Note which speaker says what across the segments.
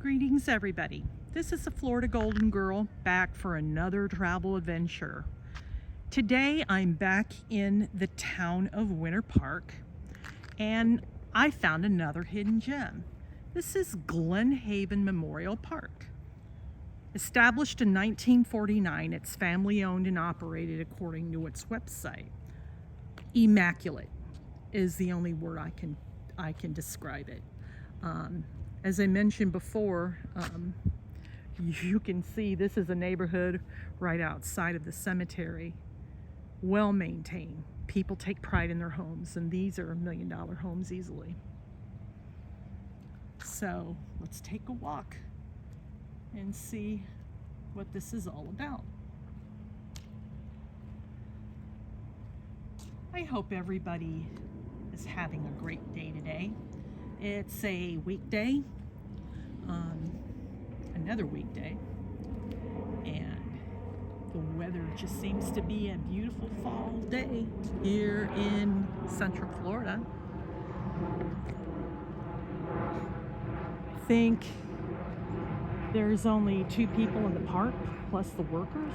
Speaker 1: Greetings, everybody. This is the Florida Golden Girl back for another travel adventure. Today I'm back in the town of Winter Park and I found another hidden gem. This is Glen Haven Memorial Park. Established in 1949, it's family owned and operated according to its website. Immaculate is the only word I can describe it. As I mentioned before, you can see this is a neighborhood right outside of the cemetery. Well maintained. People take pride in their homes, and these are $1 million homes easily. So let's take a walk and see what this is all about. I hope everybody is having a great day today. It's a weekday, another weekday, and the weather just seems to be a beautiful fall day here in Central Florida. I think there's only 2 people in the park plus the workers.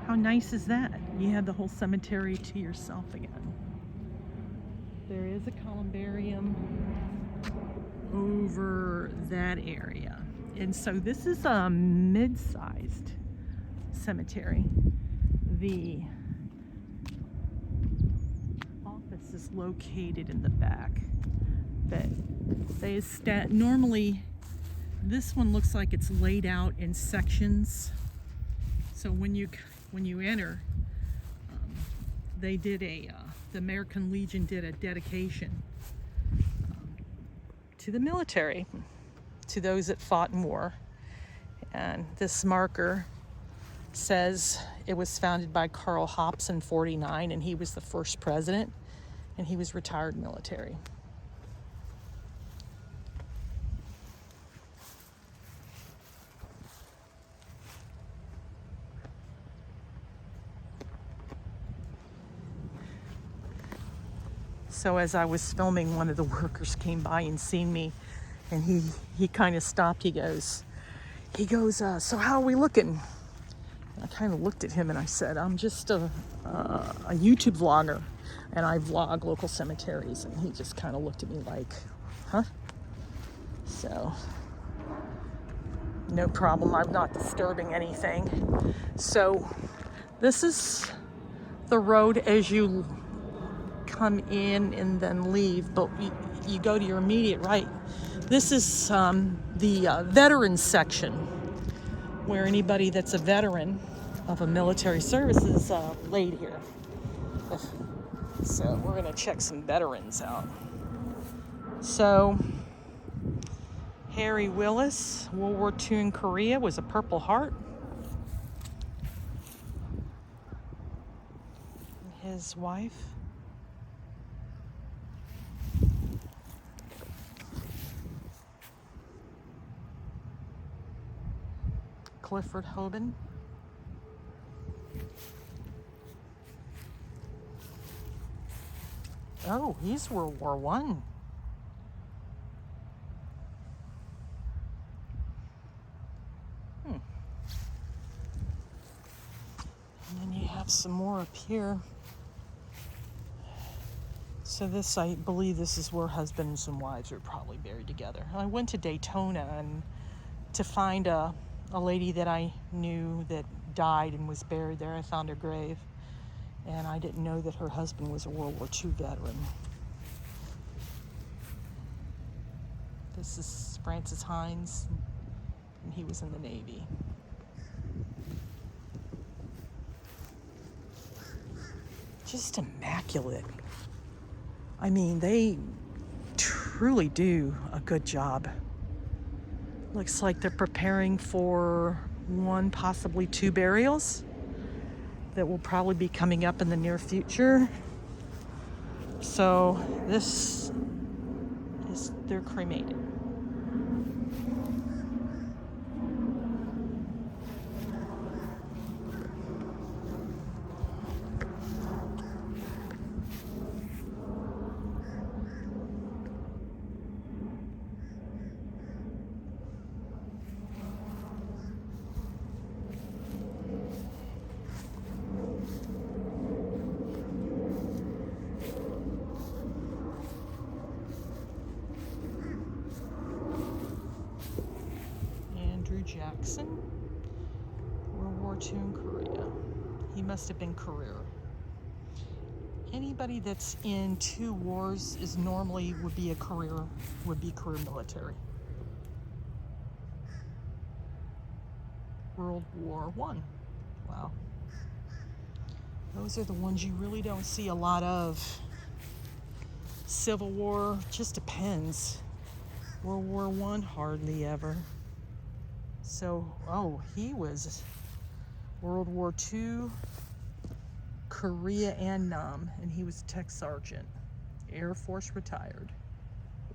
Speaker 1: How nice is that? You have the whole cemetery to yourself again. There is a columbarium over that area. And so this is a mid-sized cemetery. The office is located in the back. But normally this one looks like it's laid out in sections. So when you enter, they did the American Legion did a dedication to the military, to those that fought in war. And this marker says it was founded by Carl Hobbs in 49, and he was the first president, and he was retired military. So as I was filming, one of the workers came by and seen me, and he kind of stopped. He goes, so how are we looking? And I kind of looked at him and I said, I'm just a YouTube vlogger, and I vlog local cemeteries. And he just kind of looked at me like, huh? So no problem, I'm not disturbing anything. So this is the road as you come in and then leave, but you go to your immediate right. This is the veterans section, where anybody that's a veteran of a military service is laid here. So we're gonna check some veterans out. So Harry Willis, World War II in Korea, was a Purple Heart. His wife. Clifford Hoban. Oh, he's World War I. And then you have some more up here. So this, I believe this is where husbands and wives are probably buried together. I went to Daytona and to find a lady that I knew that died and was buried there. I found her grave, and I didn't know that her husband was a World War II veteran. This is Francis Hines, and he was in the Navy. Just immaculate. I mean, they truly do a good job. Looks like they're preparing for 1, possibly 2 burials that will probably be coming up in the near future. So this is, they're cremated. Jackson, World War II in Korea. He must have been career. Anybody that's in 2 wars is normally would be career military. World War I. Wow. Those are the ones you really don't see a lot of. Civil War just depends. World War I, hardly ever. So, he was World War II, Korea, and Nam, and he was a tech sergeant, Air Force retired.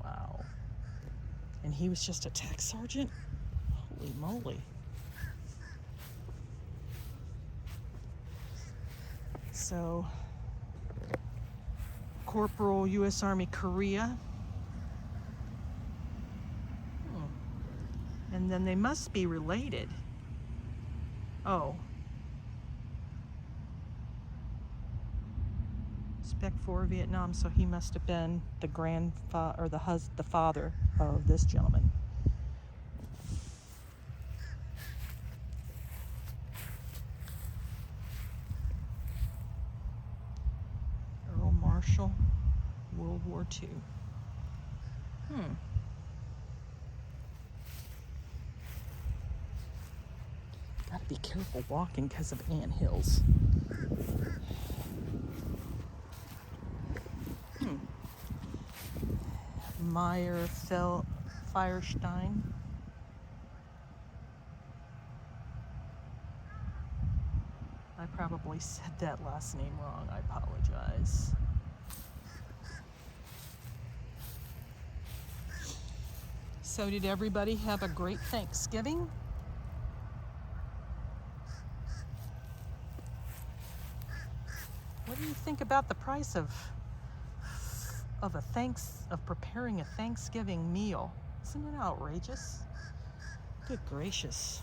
Speaker 1: Wow. And he was just a tech sergeant? Holy moly. So, Corporal, U.S. Army, Korea. And then they must be related. Oh. Spec 4 Vietnam, so he must have been the grandfather or the father of this gentleman. Earl Marshall, World War II. Gotta be careful walking because of anthills. Meyer Firestein. I probably said that last name wrong. I apologize. So did everybody have a great Thanksgiving? What do you think about the price of preparing a Thanksgiving meal? Isn't it outrageous? Good gracious.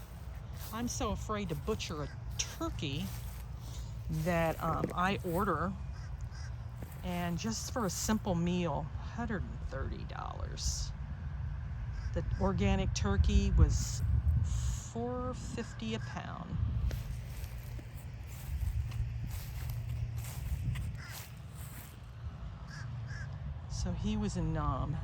Speaker 1: I'm so afraid to butcher a turkey that I order, and just for a simple meal, $130. The organic turkey was $4.50 a pound. So he was in Nam.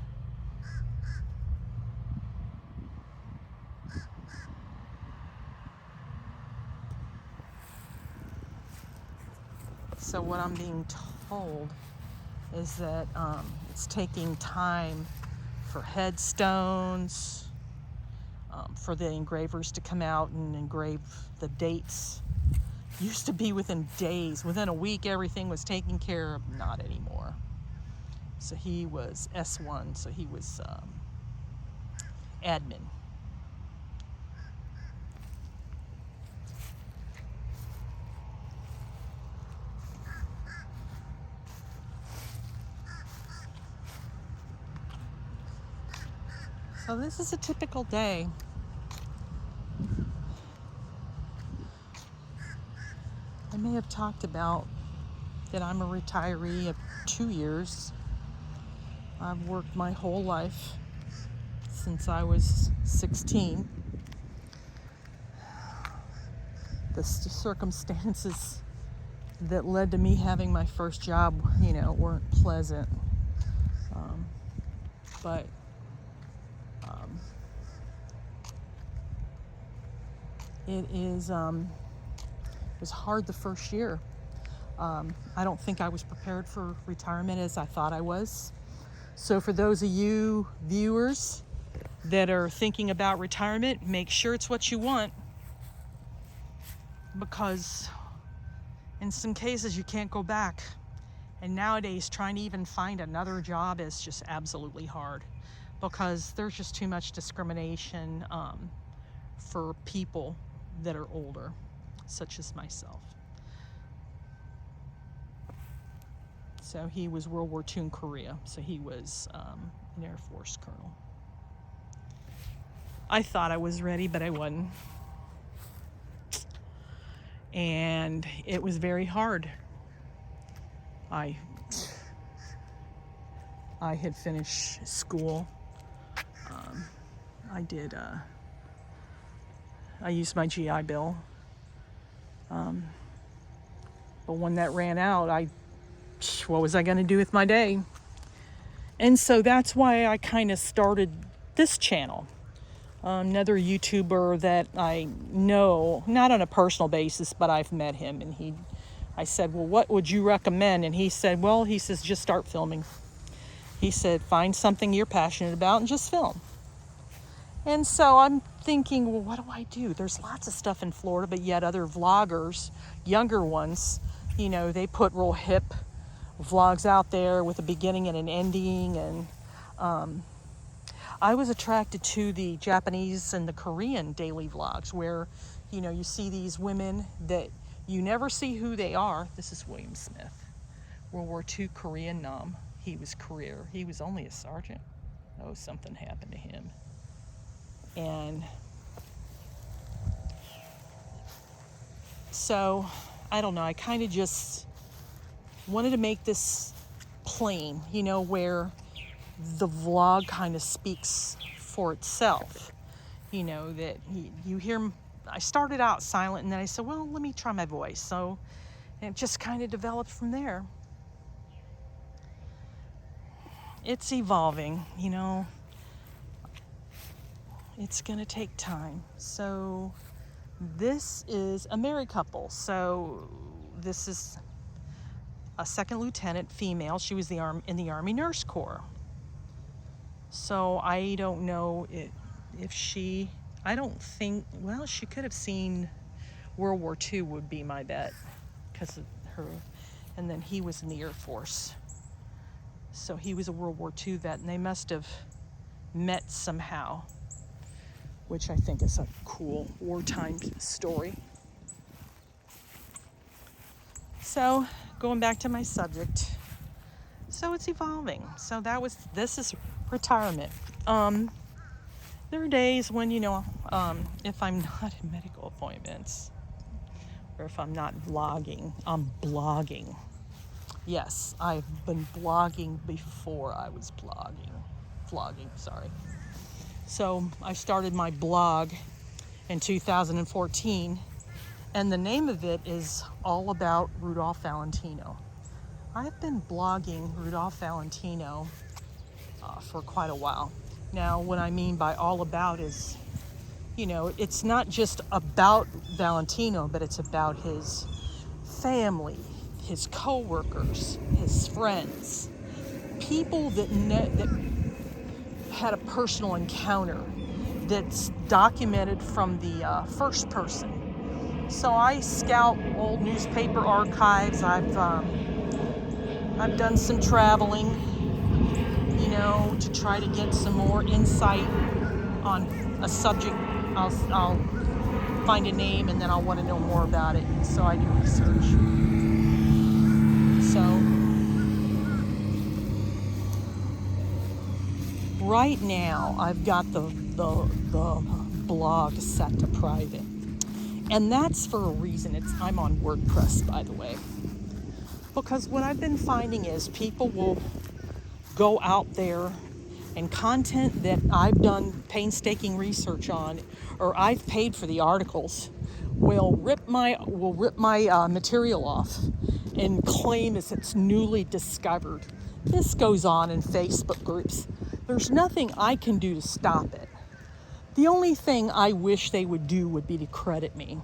Speaker 1: So what I'm being told is that it's taking time for headstones, for the engravers to come out and engrave the dates. Used to be within days, within a week, everything was taken care of. Not anymore. So he was S1, so he was admin. So this is a typical day. I may have talked about that I'm a retiree of 2 years. I've worked my whole life since I was 16. The circumstances that led to me having my first job, weren't pleasant. But it was hard the first year. I don't think I was prepared for retirement as I thought I was. So for those of you viewers that are thinking about retirement, make sure it's what you want, because in some cases you can't go back. And nowadays trying to even find another job is just absolutely hard, because there's just too much discrimination for people that are older, such as myself. So he was World War II in Korea, so he was an Air Force colonel. I thought I was ready, but I wasn't. And it was very hard. I had finished school. I did I used my GI Bill. But when that ran out, what was I going to do with my day? And so that's why I kind of started this channel. Another YouTuber that I know, not on a personal basis, but I've met him, and I said, well, what would you recommend? And he said, well, he says, just start filming. He said, find something you're passionate about and just film. And so I'm thinking, well, what do I do? There's lots of stuff in Florida, but yet other vloggers, younger ones, they put real hip vlogs out there with a beginning and an ending. And I was attracted to the Japanese and the Korean daily vlogs where, you see these women that you never see who they are. This is William Smith, World War II Korean Nam. He was only a sergeant. Oh, something happened to him. And so, I don't know, I kind of just wanted to make this plain, where the vlog kind of speaks for itself. That you hear, I started out silent and then I said, well, let me try my voice. So it just kind of developed from there. It's evolving, It's going to take time. So this is a married couple. So this is a second lieutenant female. She was in the Army Nurse Corps. So I don't know if she, I don't think, well, she could have seen World War II would be my bet because of her. And then he was in the Air Force. So he was a World War II vet, and they must have met somehow, which I think is a cool wartime story. So, going back to my subject. So it's evolving. So this is retirement. There are days when, if I'm not in medical appointments, or if I'm not vlogging, I'm blogging. Yes, I've been blogging before I was vlogging, sorry. So I started my blog in 2014, and the name of it is all about Rudolph Valentino. I've been blogging Rudolph Valentino for quite a while. Now, what I mean by all about is, it's not just about Valentino, but it's about his family, his co-workers, his friends, people that had a personal encounter that's documented from the first person. So I scout old newspaper archives. I've done some traveling, to try to get some more insight on a subject. I'll find a name and then I'll want to know more about it. So I do research. So right now I've got the blog set to private. And that's for a reason. I'm on WordPress, by the way. Because what I've been finding is people will go out there and content that I've done painstaking research on, or I've paid for the articles, will rip my material off and claim as it's newly discovered. This goes on in Facebook groups. There's nothing I can do to stop it. The only thing I wish they would do would be to credit me.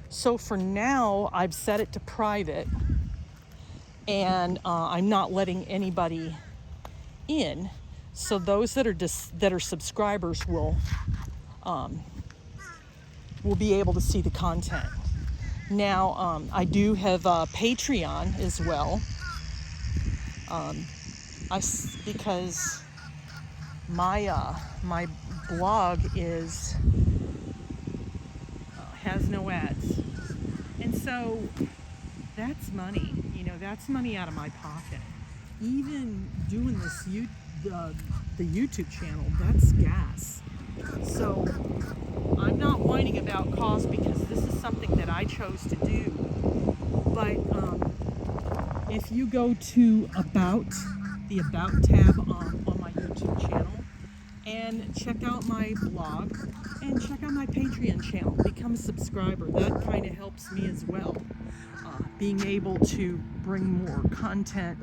Speaker 1: So for now, I've set it to private, and I'm not letting anybody in. So those that are subscribers will be able to see the content. Now, I do have Patreon as well, because my blog has no ads, and so that's money. That's money out of my pocket. Even doing this the YouTube channel, that's gas. So I'm not whining about cost because this is something that I chose to do. But if you go to the About tab on my YouTube channel and check out my blog and check out my Patreon channel. Become a subscriber. That kind of helps me as well. Being able to bring more content,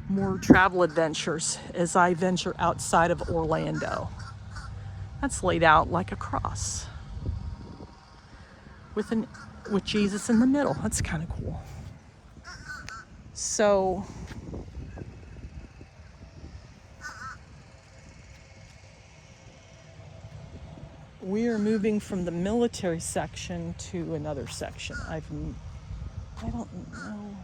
Speaker 1: more travel adventures as I venture outside of Orlando. That's laid out like a cross with Jesus in the middle. That's kind of cool. So we are moving from the military section to another section. I don't know.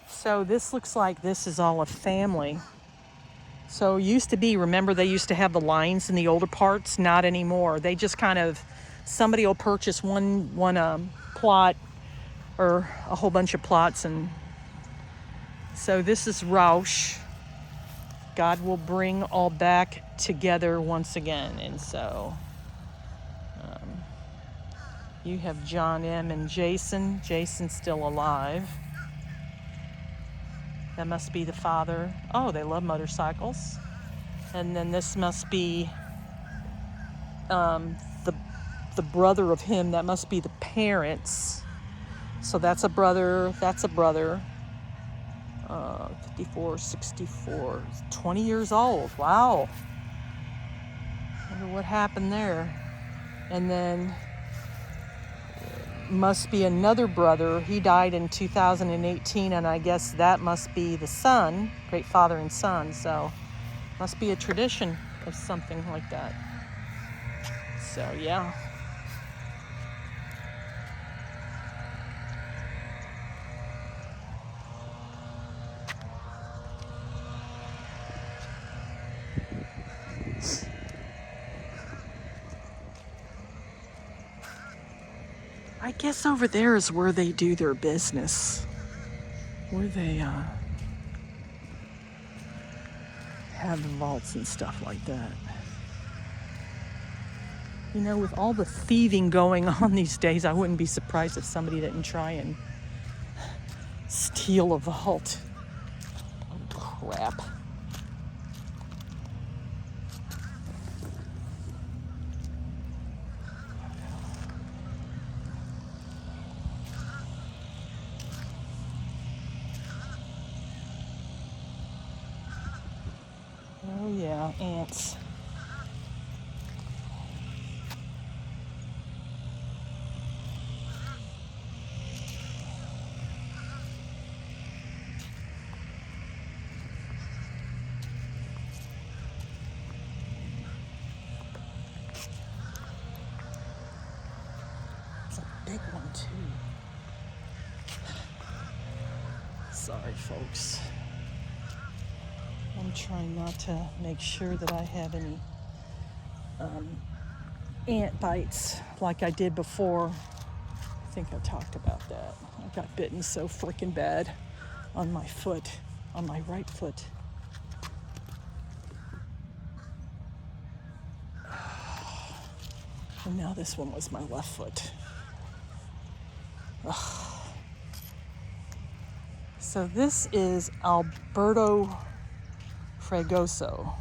Speaker 1: So this looks like this is all a family. So it used to be, remember they used to have the lines in the older parts? Not anymore. They just kind of, somebody will purchase one plot or a whole bunch of plots. And so this is Roush. God will bring all back together once again. And so you have John M. and Jason. Jason's still alive. That must be the father. Oh, they love motorcycles. And then this must be the brother of him. That must be the parents. So that's a brother. That's a brother. 54, 64, 20 years old. Wow. Wonder what happened there. And then must be another brother. He died in 2018, and I guess that must be the son, great father and son. So must be a tradition of something like that. So yeah. I guess over there is where they do their business, where they have the vaults and stuff like that. You know, with all the thieving going on these days, I wouldn't be surprised if somebody didn't try and steal a vault. Oh, crap. Oh yeah, ants. It's a big one too. Sorry, folks. I'm trying not to make sure that I have any ant bites like I did before. I think I talked about that. I got bitten so freaking bad on my foot, on my right foot. And now this one was my left foot. Ugh. So this is Alberto Fragoso.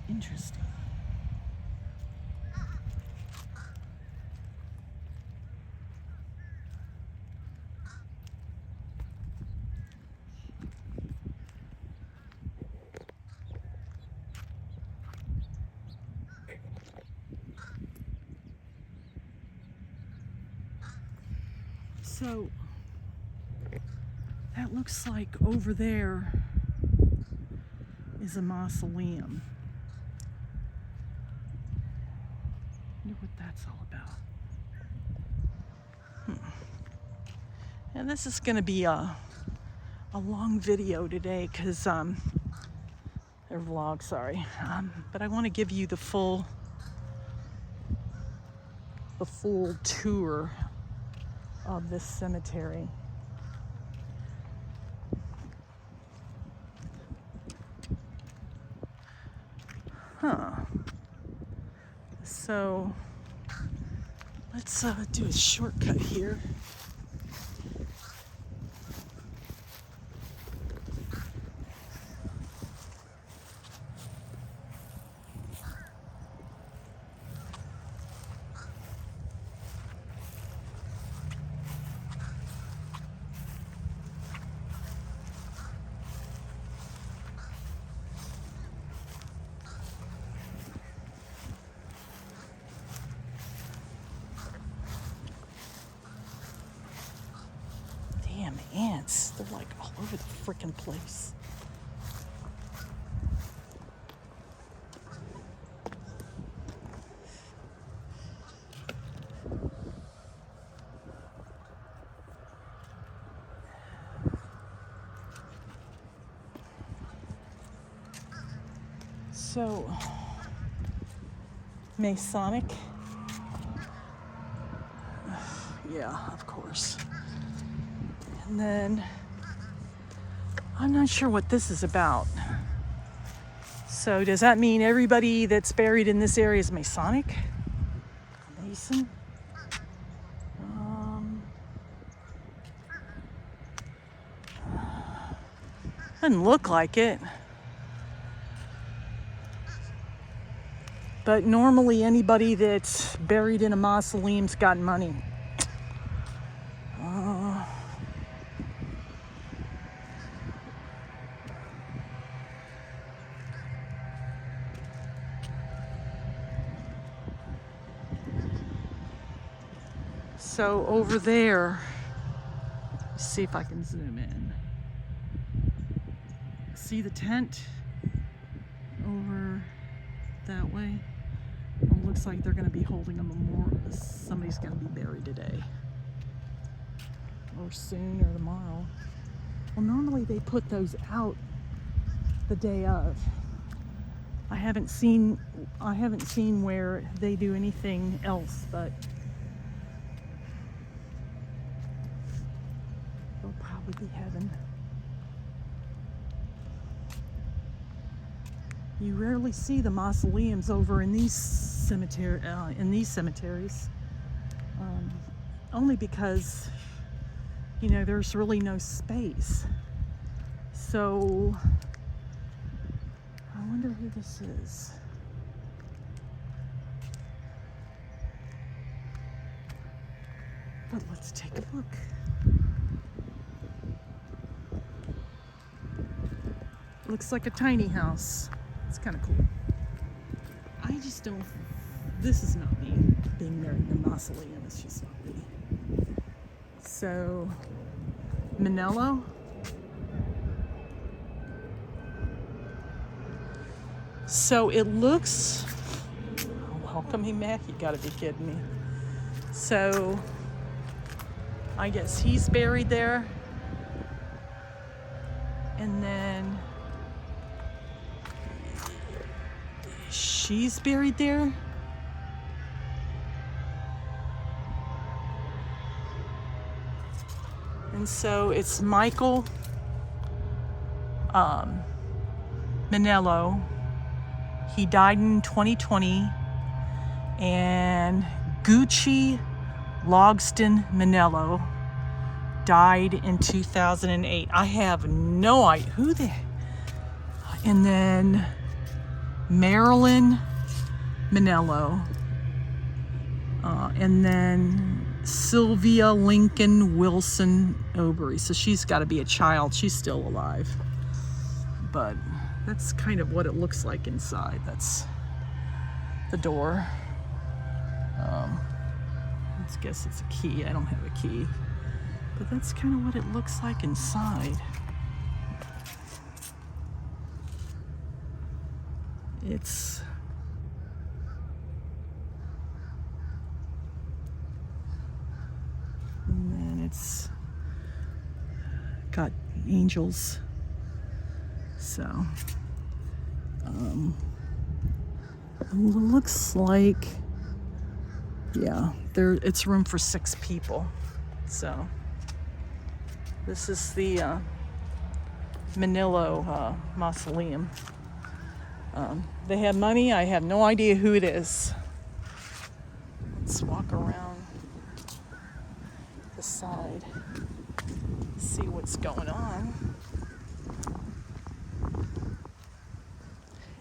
Speaker 1: Interesting. So that looks like over there is a mausoleum. I wonder what that's all about. And this is going to be a long video today because Their vlog, sorry. But I want to give you the full tour of this cemetery. So let's do a shortcut here. Damn ants, they're like all over the frickin' place. So, Masonic. Yeah, of course. And then, I'm not sure what this is about. So, does that mean everybody that's buried in this area is Masonic? Mason? Doesn't look like it. But normally anybody that's buried in a mausoleum's got money. So over there, let's see if I can zoom in. See the tent over that way? It looks like they're going to be holding a memorial. Somebody's going to be buried today, or soon, or tomorrow. Well, normally they put those out the day of. I haven't seen where they do anything else, but they'll probably be heaven. You rarely see the mausoleums over in these cemeteries, only because, you know, there's really no space. So I wonder who this is. But let's take a look. Looks like a tiny house. It's kind of cool. I just don't, this is not me being married in a mausoleum. It's just not me. So, Manello. So it looks, welcome him back, you gotta be kidding me. So, I guess he's buried there. And then she's buried there. And so it's Michael Manello. He died in 2020. And Gucci Logston Manello died in 2008. I have no idea who the. And then Marilyn Manello, and then Sylvia Lincoln Wilson Obery. So she's got to be a child. She's still alive. But that's kind of what it looks like inside. That's the door. I guess it's a key. I don't have a key. But that's kind of what it looks like inside. It's and then it's got angels. So It looks like, yeah, it's room for 6 people. So this is the Manilo mausoleum. They have money. I have no idea who it is. Let's walk around the side, see what's going on.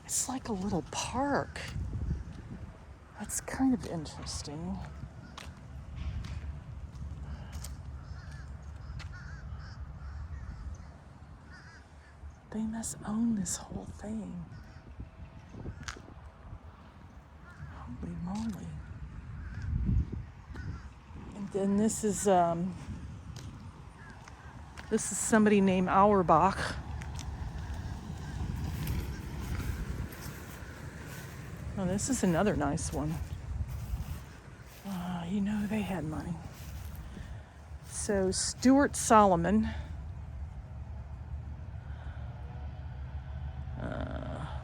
Speaker 1: It's like a little park. That's kind of interesting. They must own this whole thing. Holy moly. And then this is somebody named Auerbach. Oh, this is another nice one. You know, they had money. So Stuart Solomon,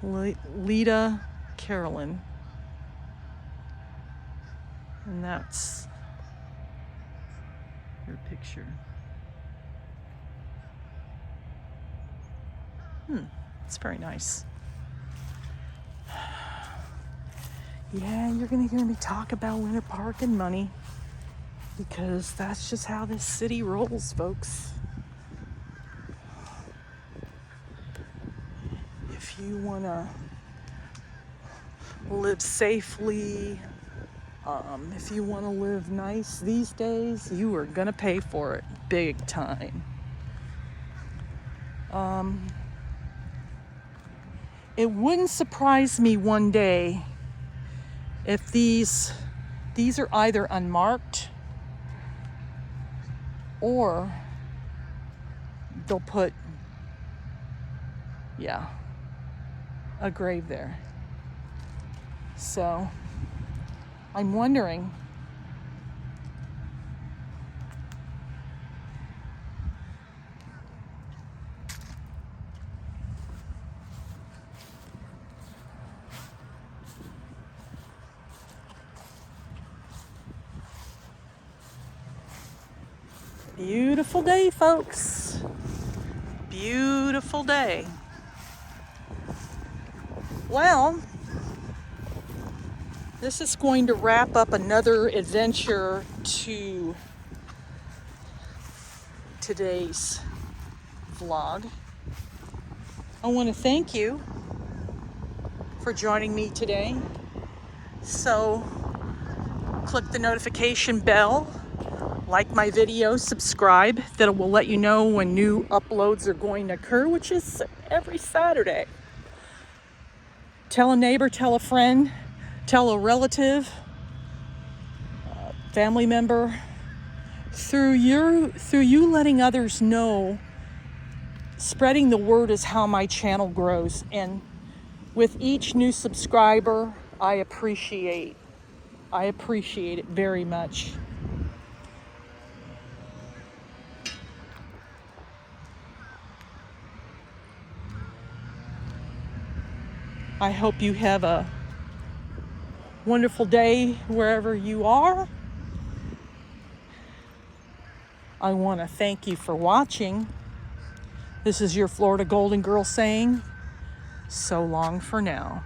Speaker 1: Lita Carolyn, and that's her picture. It's very nice. Yeah, you're gonna hear me talk about Winter Park and money, because that's just how this city rolls, folks. If you wanna live safely, if you wanna live nice these days, you are gonna pay for it big time. It wouldn't surprise me one day if these are either unmarked or they'll put, a grave there. So I'm wondering, beautiful day, folks. Beautiful day. Well, this is going to wrap up another adventure to today's vlog. I want to thank you for joining me today. So click the notification bell, like my video, subscribe. That will let you know when new uploads are going to occur, which is every Saturday. Tell a neighbor, tell a friend, tell a relative, family member. Through you letting others know, spreading the word is how my channel grows. And with each new subscriber, I appreciate it very much. I hope you have a wonderful day wherever you are. I want to thank you for watching. This is your Florida Golden Girl saying, so long for now.